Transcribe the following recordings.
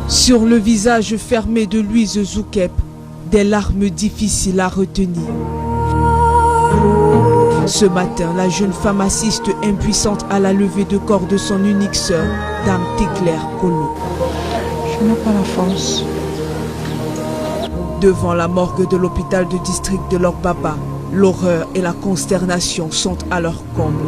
Sur le visage fermé de Louise Zoukep, des larmes difficiles à retenir. Ce matin, la jeune femme assiste impuissante à la levée de corps de son unique sœur, Dame Téclair Kolo. Je n'ai pas la force. Devant la morgue de l'hôpital de district de Lok-Baba, l'horreur et la consternation sont à leur comble.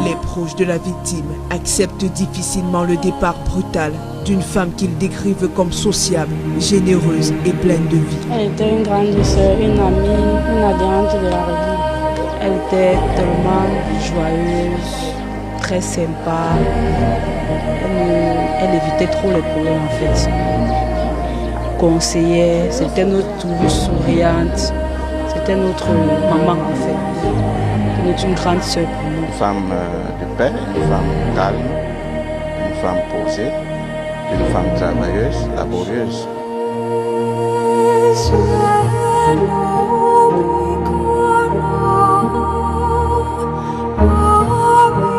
Les proches de la victime acceptent difficilement le départ brutal d'une femme qu'ils décrivent comme sociable, généreuse et pleine de vie. Elle était une grande sœur, une amie, une adhérente de la revue. Elle était tellement joyeuse, très sympa. Elle évitait trop les problèmes en fait. Conseillait, c'était notre touche souriante, c'était notre maman en fait. C'était une grande sœur pour nous. Une femme de paix, une femme calme, une femme posée, une femme travailleuse, laborieuse.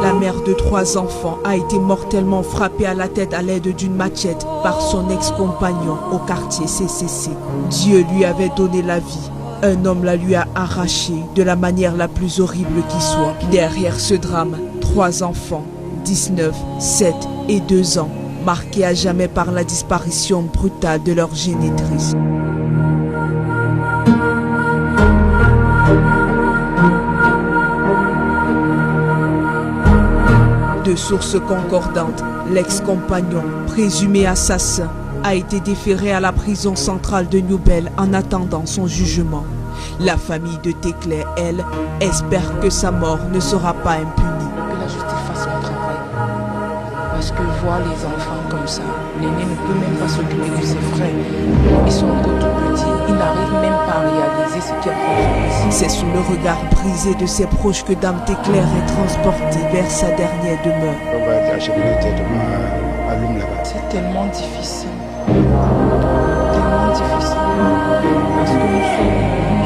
La mère de 3 enfants a été mortellement frappée à la tête à l'aide d'une machette par son ex-compagnon au quartier CCC. Dieu lui avait donné la vie. Un homme la lui a arrachée de la manière la plus horrible qui soit. Derrière ce drame, 3 enfants, 19, 7 et 2 ans, marqués à jamais par la disparition brutale de leur génitrice. De sources concordantes, l'ex-compagnon, présumé assassin, a été déféré à la prison centrale de Newbel en attendant son jugement. La famille de Téclair, elle, espère que sa mort ne sera pas impunie. Que la justice fasse son travail. Parce que voir les enfants comme ça, l'aîné ne peut même pas s'occuper de ses frères. Ils sont encore tout petits, ils n'arrivent même pas à réaliser ce qu'il y a pour eux. C'est sous le regard brisé de ses proches que Dame Téclair est transportée vers sa dernière demeure. C'est tellement difficile. Tellement difficile. Parce que nous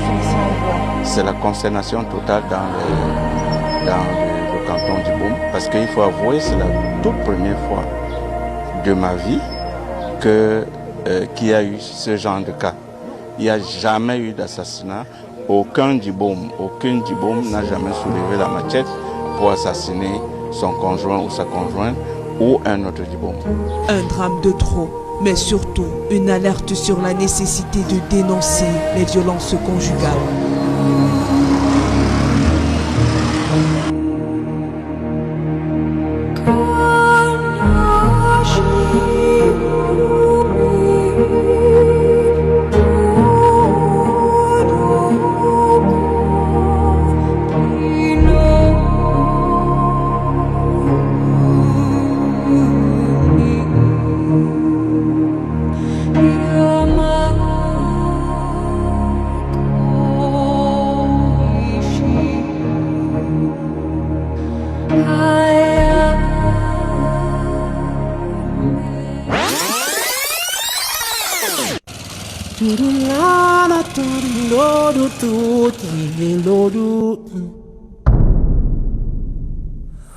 sommes sans voix. C'est la consternation totale dans le canton du Boum. Parce qu'il faut avouer, c'est la toute première fois de ma vie qu'il y a eu ce genre de cas. Il n'y a jamais eu d'assassinat. Aucun Djiboum n'a jamais soulevé la machette pour assassiner son conjoint ou sa conjointe ou un autre Djiboum. Un drame de trop, mais surtout une alerte sur la nécessité de dénoncer les violences conjugales.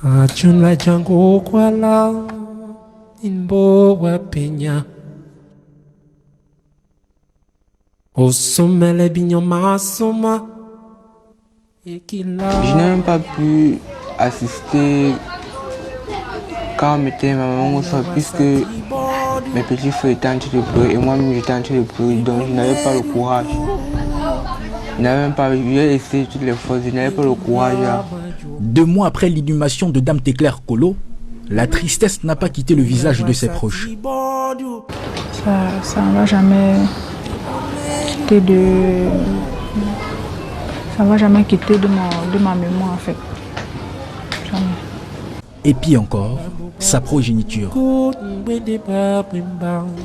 Achunla jango kwala inbo wapenya osomele binyoma soma. Je n'ai même pas pu assister quand on mettait ma maman au sol puisque mes petits frères étaient en train de pleurer et moi-même j'étais en train de pleurer, donc je n'avais pas le courage. Je n'avais même pas, j'ai essayé toutes les fois, je n'avais pas le courage. 2 mois après l'inhumation de Dame Téclair Kolo, la tristesse n'a pas quitté le visage de ses proches. Ça ne va jamais quitter de ma mémoire en fait. Jamais. Et puis encore, sa progéniture.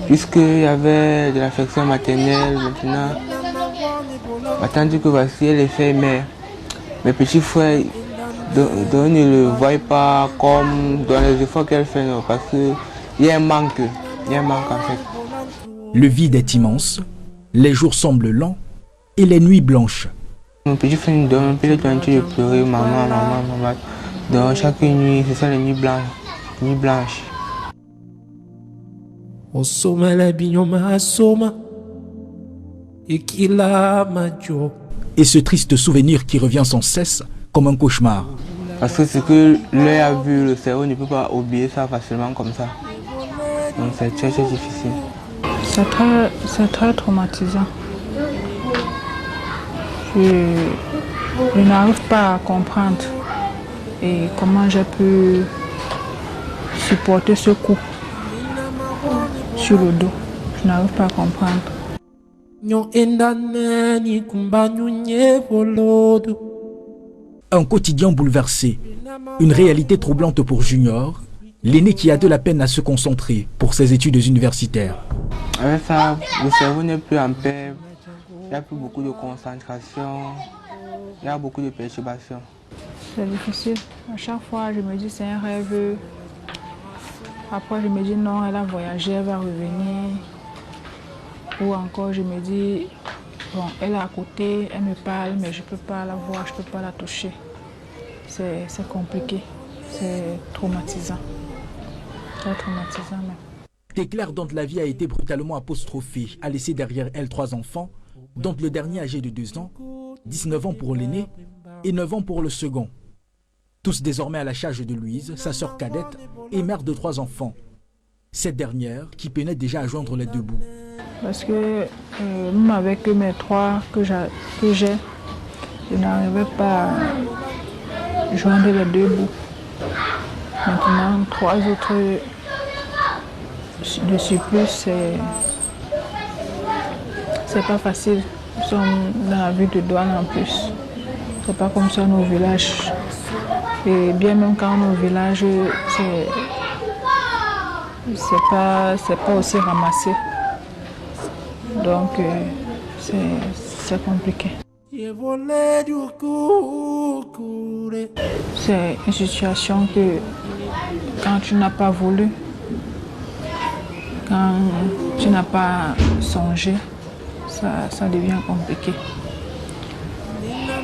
Puisqu'il y avait de l'affection maternelle, maintenant, ma tante dit que voici, elle est fait mère. Mes petits frères ne le voient pas comme dans les efforts qu'elle fait, non, parce qu'il y a un manque. Il y a un manque en fait. Le vide est immense, les jours semblent lents et les nuits blanches. Mon petit frère me donne un peu de temps de pleurer, maman. Donc chaque nuit, ce sont les nuits blanches. Osoma la binyoma asoma. Ekila majo. Et ce triste souvenir qui revient sans cesse comme un cauchemar. Parce que ce que l'œil a vu, le cerveau ne peut pas oublier ça facilement comme ça. Donc c'est très difficile. C'est très traumatisant. Je n'arrive pas à comprendre et comment j'ai pu supporter ce coup sur le dos. Je n'arrive pas à comprendre. Un quotidien bouleversé, une réalité troublante pour Junior, l'aîné qui a de la peine à se concentrer pour ses études universitaires. Avec ça, le cerveau n'est plus en paix, il n'y a plus beaucoup de concentration, il y a beaucoup de perturbations. C'est difficile. À chaque fois, je me dis c'est un rêve. Après, je me dis non, elle a voyagé, elle va revenir. Ou encore, je me dis, bon, elle est à côté, elle me parle, mais je ne peux pas la voir, je ne peux pas la toucher. C'est compliqué, c'est traumatisant. Très traumatisant même. Teclair, dont la vie a été brutalement apostrophée, a laissé derrière elle 3 enfants, dont le dernier âgé de 2 ans, 19 ans pour l'aîné et 9 ans pour le second. Tous désormais à la charge de Louise, sa sœur cadette et mère de 3 enfants. Cette dernière qui peinait déjà à joindre les 2 bouts. Parce que même avec mes 3 que j'ai, je n'arrivais pas à joindre les 2 bouts. Maintenant, 3 autres de surplus, c'est pas facile. Nous sommes dans la ville de Douane en plus. C'est pas comme ça nos villages. Et bien même quand nos villages, c'est pas aussi ramassé. Donc c'est compliqué. C'est une situation que quand tu n'as pas voulu, quand tu n'as pas songé, ça devient compliqué.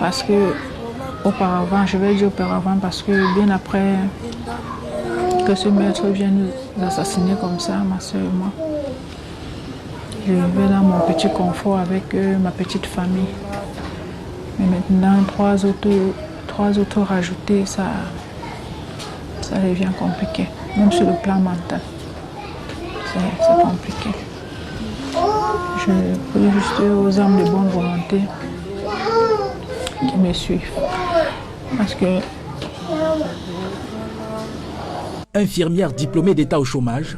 Parce que auparavant, je vais dire auparavant, parce que bien après que ce maître vienne nous assassiner comme ça, ma soeur et moi, je vivais dans mon petit confort avec ma petite famille. Mais maintenant, 3 autres rajoutés, ça devient compliqué, même sur le plan mental. C'est compliqué. Je prie juste aux âmes de bonne volonté qui me suivent. Parce que... Infirmière diplômée d'État au chômage,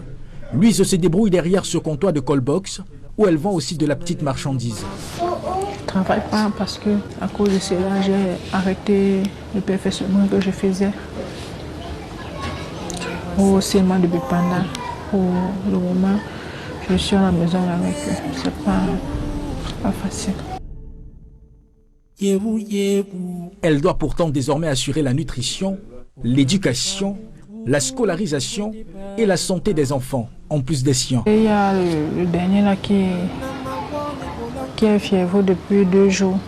Louise se débrouille derrière ce comptoir de callbox où elle vend aussi de la petite marchandise. Je ne travaille pas parce que à cause de cela, j'ai arrêté le perfectionnement que je faisais au CMA de Bipanda. Pour le moment, je suis à la maison avec eux. C'est pas facile. Elle doit pourtant désormais assurer la nutrition, l'éducation, la scolarisation et la santé des enfants, en plus des siens. Il y a le dernier là qui est fiévreux depuis 2 jours.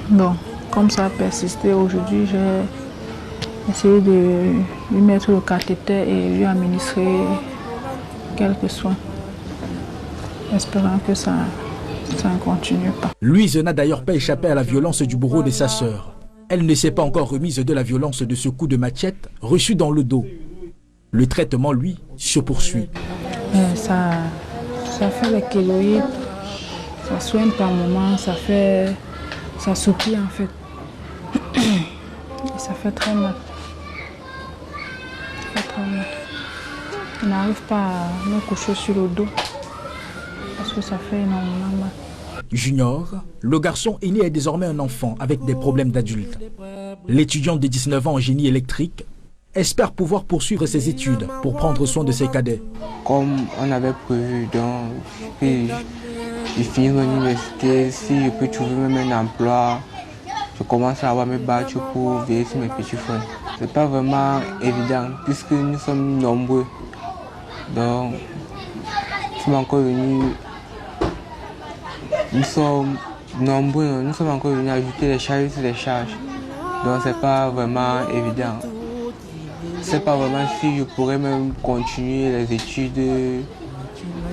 Bon, comme ça a persisté aujourd'hui, j'ai essayé de lui mettre le cathéter et lui administrer quelques soins, espérant que ça ne continue pas. Louise n'a d'ailleurs pas échappé à la violence du bourreau de sa sœur. Elle ne s'est pas encore remise de la violence de ce coup de machette reçu dans le dos. Le traitement, lui, se poursuit. Ça fait les kéloïdes, ça soigne par moments, ça soupire en fait. Et ça fait très mal. On n'arrive pas à me coucher sur le dos parce que ça fait énormément mal. Junior, le garçon aîné est désormais un enfant avec des problèmes d'adulte. L'étudiant de 19 ans en génie électrique espère pouvoir poursuivre ses études pour prendre soin de ses cadets. Comme on avait prévu, donc je finis l'université, si je peux trouver même un emploi, je commence à avoir mes battre pour veiller sur mes petits frères. C'est pas vraiment évident puisque nous sommes nombreux. Donc, nous sommes encore venus, nous sommes nombreux, nous sommes encore venus ajouter des charges sur des charges. Donc c'est pas vraiment évident. Je sais pas vraiment si je pourrais même continuer les études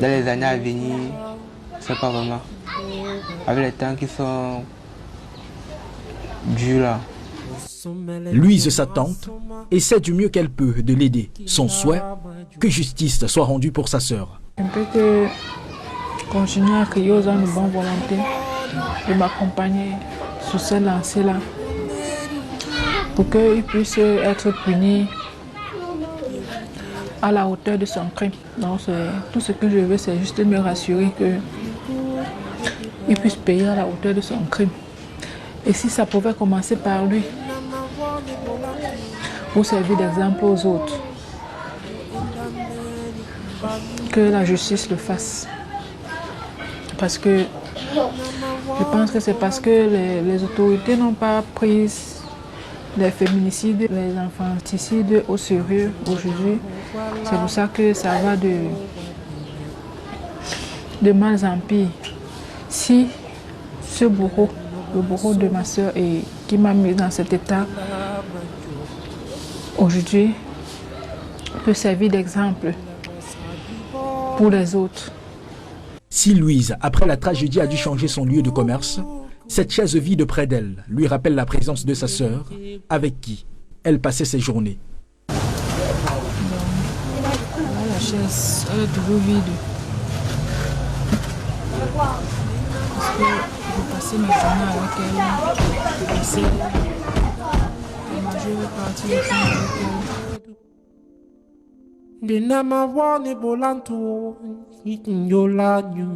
dans les années à venir. Je sais pas vraiment. Avec les temps qui sont durs là. Louise, sa tante, essaie du mieux qu'elle peut de l'aider. Son souhait, que justice soit rendue pour sa sœur. Un peu que continuer à crier aux gens de bonne volonté, de m'accompagner sur cette lancée-là, pour qu'il puisse être puni à la hauteur de son crime. Donc tout ce que je veux, c'est juste me rassurer qu'il puisse payer à la hauteur de son crime. Et si ça pouvait commencer par lui, pour servir d'exemple aux autres, que la justice le fasse. Parce que je pense que c'est parce que les autorités n'ont pas pris les féminicides, les infanticides au sérieux aujourd'hui. C'est pour ça que ça va de mal en pire. Si ce bourreau, le bourreau de ma soeur et qui m'a mis dans cet état, aujourd'hui, peut servir d'exemple pour les autres. Si Louise, après la tragédie, a dû changer son lieu de commerce, cette chaise vide près d'elle lui rappelle la présence de sa sœur, avec qui elle passait ses journées. La chaise, elle est toujours vide. Parce que je passais mes journées avec elle, je passais la majeure partie du temps avec elle. Binama wone bolanto, itinyola nyu.